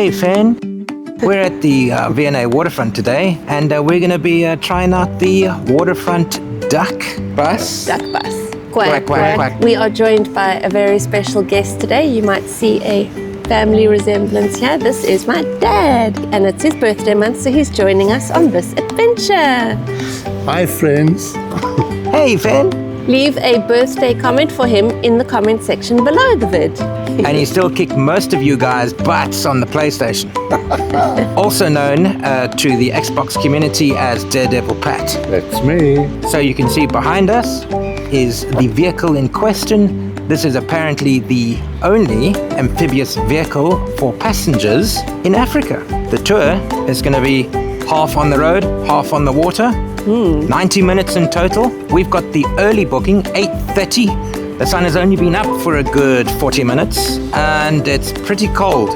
Hey, Finn. We're at the V&A Waterfront today, and we're going to be trying out the Waterfront Duck Bus. Duck Bus. Quack, Quack, quack. We are joined by a very special guest today. You might see a family resemblance here. This is my dad, and it's his birthday month, so he's joining us on this adventure. Hi, friends. Hey, Finn. Leave a birthday comment for him in the comment section below the vid. And he still kicked most of you guys' butts on the PlayStation. Also known to the Xbox community as Daredevil Pat. That's me. So you can see behind us is the vehicle in question. This is apparently the only amphibious vehicle for passengers in Africa. The tour is going to be half on the road, half on the water. 90 minutes in total. We've got the early booking, 8:30. The sun has only been up for a good 40 minutes, and it's pretty cold.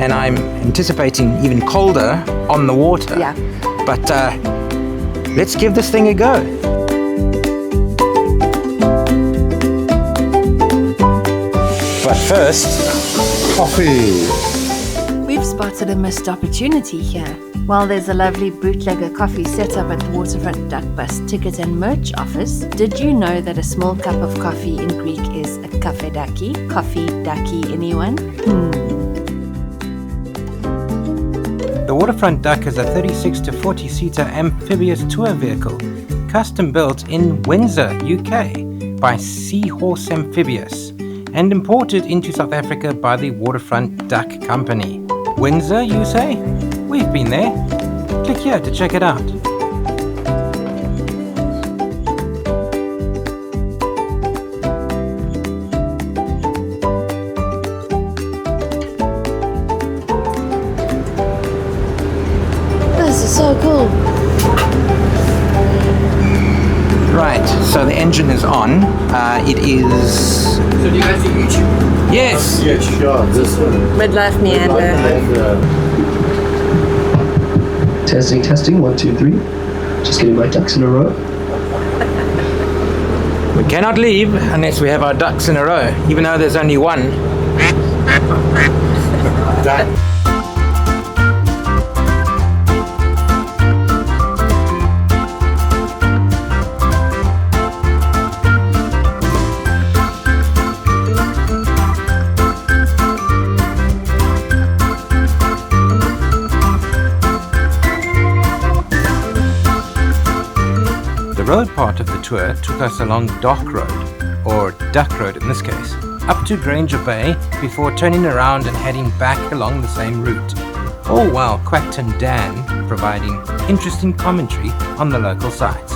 And I'm anticipating even colder on the water. Yeah. But let's give this thing a go. But first, Coffee. We've spotted a missed opportunity here. While there's a lovely bootlegger coffee set up at the Waterfront Duck Bus ticket and merch office, did you know that a small cup of coffee in Greek is a kafedaki? Coffee ducky, anyone? the Waterfront Duck is a 36 to 40 seater amphibious tour vehicle, custom built in Windsor, UK by Seahorse Amphibious and imported into South Africa by the Waterfront Duck Company. Windsor, you say? We've been there. Click here to check it out. This is so cool. Right, so the engine is on. It is... So do you guys do YouTube? Yes! Yeah, sure. This one. Midlife Meander. Testing, 1, 2, 3. Just getting my ducks in a row. We cannot leave unless we have our ducks in a row, even though there's only one. The road part of the tour took us along Dock Road, or Duck Road in this case, up to Granger Bay before turning around and heading back along the same route. All while Quack and Dan providing interesting commentary on the local sites.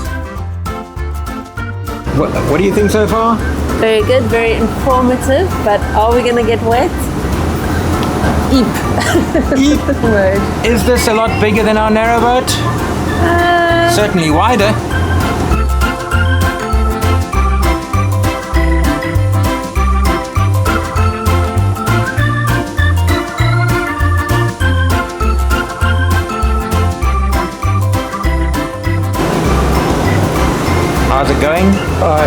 What do you think so far? Very good, very informative, but are we gonna get wet? Eep. Word. Is this a lot bigger than our narrowboat? Certainly wider. How's it going?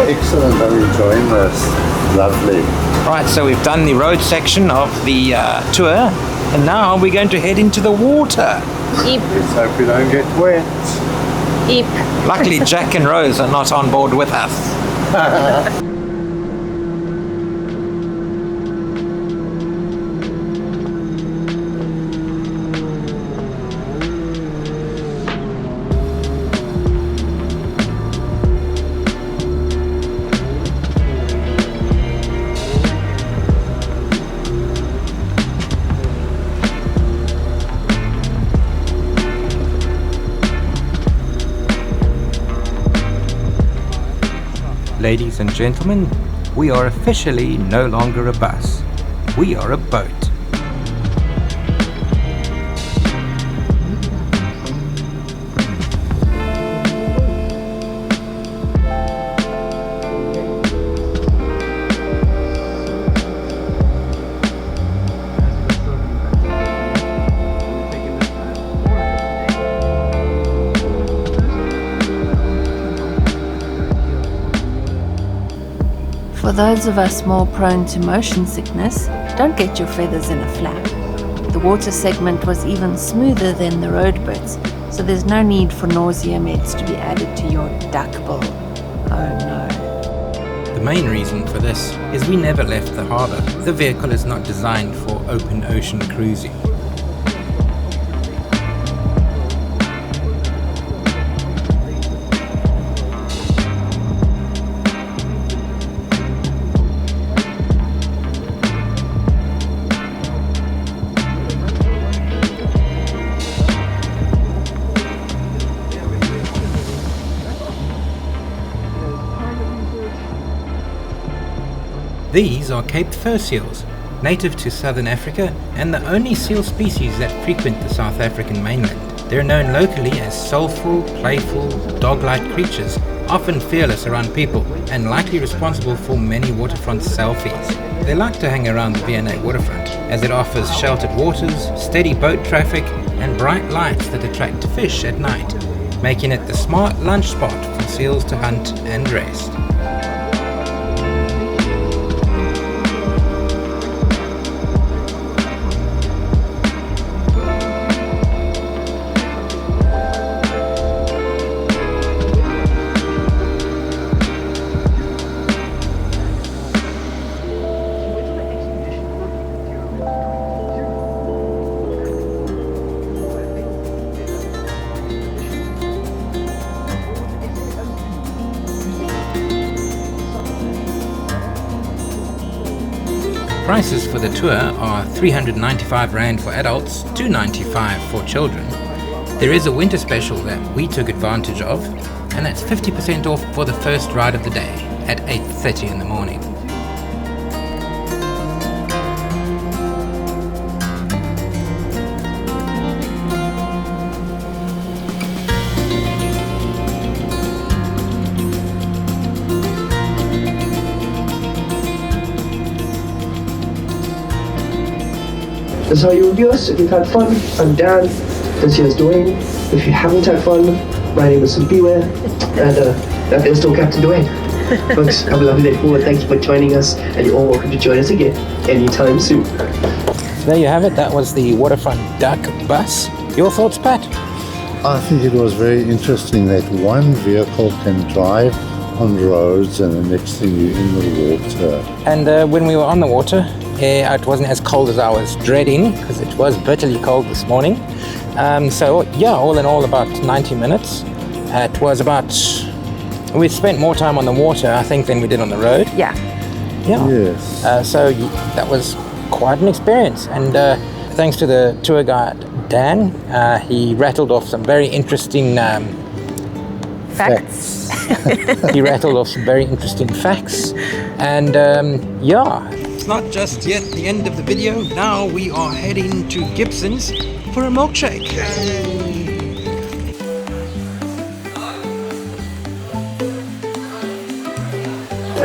Excellent. I'm enjoying this. Lovely. Right, so we've done the road section of the tour, and now we're going to head into the water. Eep. Let's hope we don't get wet. Eep. Luckily, Jack and Rose are not on board with us. Ladies and gentlemen, we are officially no longer a bus. We are a boat. For those of us more prone to motion sickness, don't get your feathers in a flap. The water segment was even smoother than the road bits, so there's no need for nausea meds to be added to your duck bowl. Oh no. The main reason for this is we never left the harbour. The vehicle is not designed for open ocean cruising. These are Cape fur seals, native to southern Africa and the only seal species that frequent the South African mainland. They're known locally as soulful, playful, dog-like creatures, often fearless around people and likely responsible for many waterfront selfies. They like to hang around the V&A Waterfront as it offers sheltered waters, steady boat traffic and bright lights that attract fish at night, making it the smart lunch spot for seals to hunt and rest. Prices for the tour are R395 for adults, $295 for children. There is a winter special that we took advantage of, and that's 50% off for the first ride of the day at 8:30 in the morning. This is how you review us. If you've had fun, I'm Dan. This here's Dwayne. If you haven't had fun, my name is Beware. And that is still Captain Dwayne. Folks, have a lovely day forward. Thank you for joining us, and you're all welcome to join us again anytime soon. So there you have it. That was the Waterfront Duck Bus. Your thoughts, Pat? I think it was very interesting that one vehicle can drive on roads and the next thing you're in the water. And when we were on the water, it wasn't as cold as I was dreading, because it was bitterly cold this morning. So yeah, all in all about 90 minutes. It was about, we spent more time on the water, I think, than we did on the road. Yeah. Yeah. Yes. So that was quite an experience. And thanks to the tour guide, Dan, he rattled off some very interesting Facts. He rattled off some very interesting facts. And yeah. It's not just yet the end of the video. Now we are heading to Gibson's for a milkshake.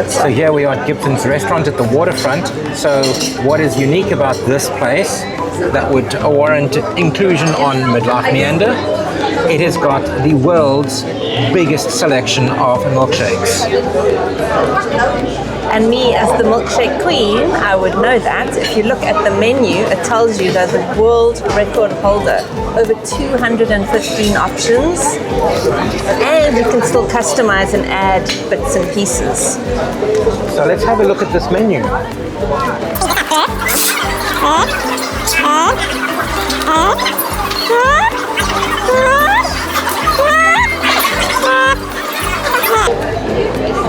So here we are at Gibson's restaurant at the waterfront. So what is unique about this place that would warrant inclusion on Midlife Meander? It has got the world's biggest selection of milkshakes. And me, as the Milkshake Queen, I would know that. If you look at the menu, it tells you they're the world record holder. Over 215 options. And you can still customize and add bits and pieces. So let's have a look at this menu.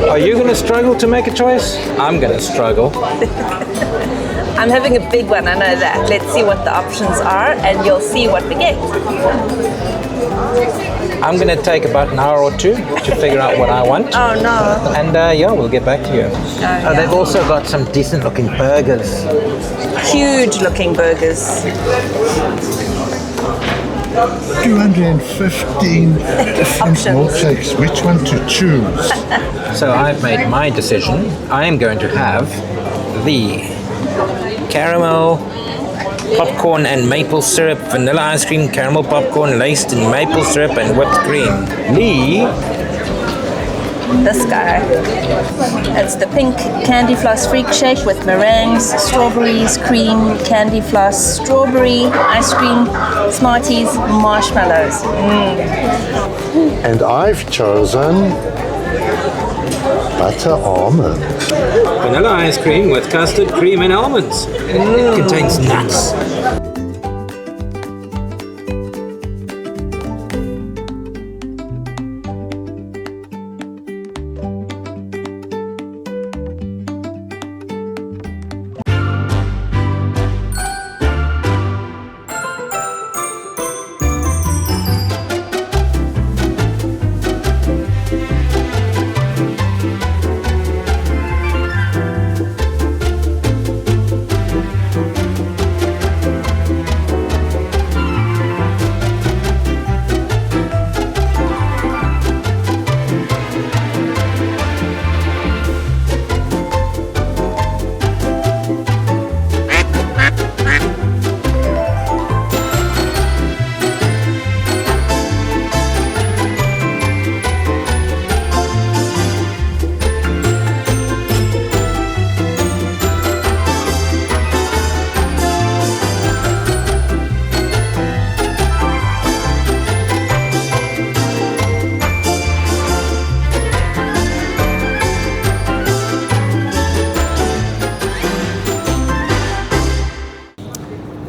Are you going to struggle to make a choice? I'm going to struggle. I'm having a big one, I know that. Let's see what the options are and you'll see what we get. I'm going to take about an hour or two to figure out what I want. Oh no. And yeah, we'll get back to you. Yeah. They've also got some decent looking burgers. Huge looking burgers. 215 different Options. milkshakes. Which one to choose? So I've made my decision. I am going to have the caramel popcorn and maple syrup, vanilla ice cream, caramel popcorn laced in maple syrup and whipped cream. Leigh this guy. It's the pink candy floss freak shake with meringues, strawberries, cream, candy floss, strawberry, ice cream, Smarties, marshmallows. And I've chosen butter almond. Vanilla ice cream with custard, cream and almonds. Contains nuts.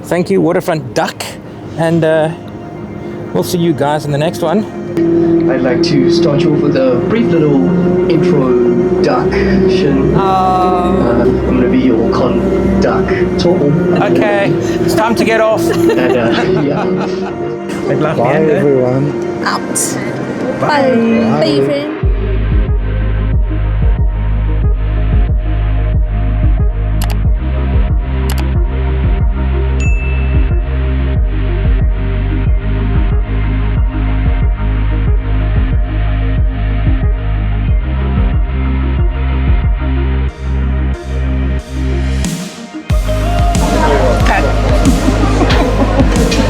Thank you, Waterfront Duck, and we'll see you guys in the next one. I'd like to start you off with a brief little introduction. I'm going to be your conDUCKtor. Okay, it's time to get off. And, yeah. Good luck, Bye, Meander. everyone. Out. Bye. Bye, friends.